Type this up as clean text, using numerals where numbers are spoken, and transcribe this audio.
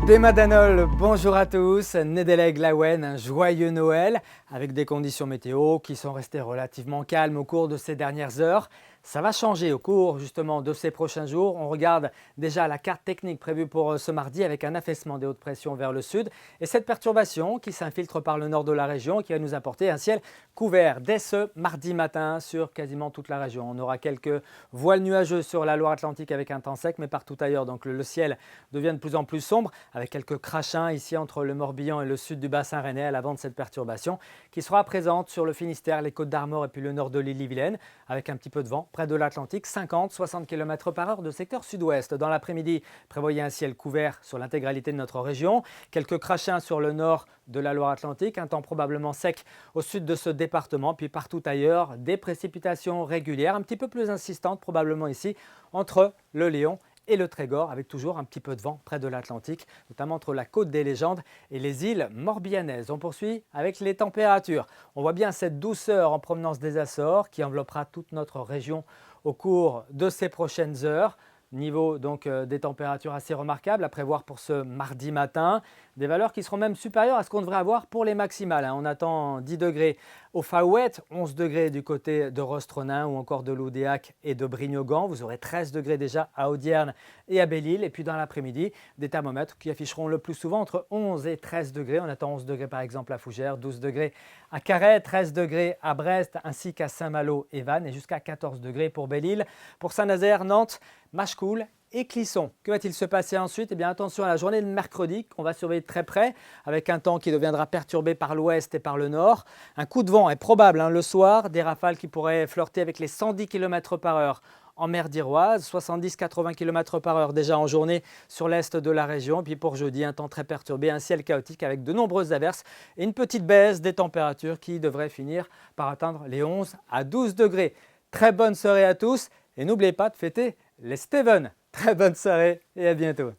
Madanol, bonjour à tous, Nedelec Lawen, un joyeux Noël avec des conditions météo qui sont restées relativement calmes au cours de ces dernières heures. Ça va changer au cours justement de ces prochains jours. On regarde déjà la carte technique prévue pour ce mardi avec un affaissement des hautes pressions vers le sud et cette perturbation qui s'infiltre par le nord de la région qui va nous apporter un ciel couvert dès ce mardi matin sur quasiment toute la région. On aura quelques voiles nuageux sur la Loire-Atlantique avec un temps sec mais partout ailleurs. Donc le ciel devient de plus en plus sombre avec quelques crachins ici entre le Morbihan et le sud du bassin rennais à l'avant de cette perturbation qui sera présente sur le Finistère, les Côtes-d'Armor et puis le nord de l'île-et-Vilaine avec un petit peu de vent près de l'Atlantique, 50-60 km/h de secteur sud-ouest. Dans l'après-midi, prévoyez un ciel couvert sur l'intégralité de notre région, quelques crachins sur le nord de la Loire-Atlantique, un temps probablement sec au sud de ce département, puis partout ailleurs, des précipitations régulières, un petit peu plus insistantes probablement ici entre le Léon et le Trégor, avec toujours un petit peu de vent près de l'Atlantique, notamment entre la côte des Légendes et les îles morbihanaises. On poursuit avec les températures. On voit bien cette douceur en provenance des Açores qui enveloppera toute notre région au cours de ces prochaines heures. Niveau donc des températures assez remarquables à prévoir pour ce mardi matin. Des valeurs qui seront même supérieures à ce qu'on devrait avoir pour les maximales. On attend 10 degrés au Faouët, 11 degrés du côté de Rostronin ou encore de Loudéac et de Brignogan. Vous aurez 13 degrés déjà à Audierne et à Belle-Île. Et puis dans l'après-midi, des thermomètres qui afficheront le plus souvent entre 11 et 13 degrés. On attend 11 degrés par exemple à Fougères, 12 degrés à Carhaix, 13 degrés à Brest ainsi qu'à Saint-Malo et Vannes et jusqu'à 14 degrés pour Belle-Île. Pour Saint-Nazaire, Nantes, Machecoul et Clisson. Que va-t-il se passer ensuite? Eh bien attention à la journée de mercredi qu'on va surveiller de très près avec un temps qui deviendra perturbé par l'ouest et par le nord. Un coup de vent est probable le soir, des rafales qui pourraient flirter avec les 110 km/h en mer d'Iroise, 70-80 km/h déjà en journée sur l'est de la région. Et puis pour jeudi, un temps très perturbé, un ciel chaotique avec de nombreuses averses et une petite baisse des températures qui devrait finir par atteindre les 11 à 12 degrés. Très bonne soirée à tous et n'oubliez pas de fêter les Steven. Très bonne soirée et à bientôt.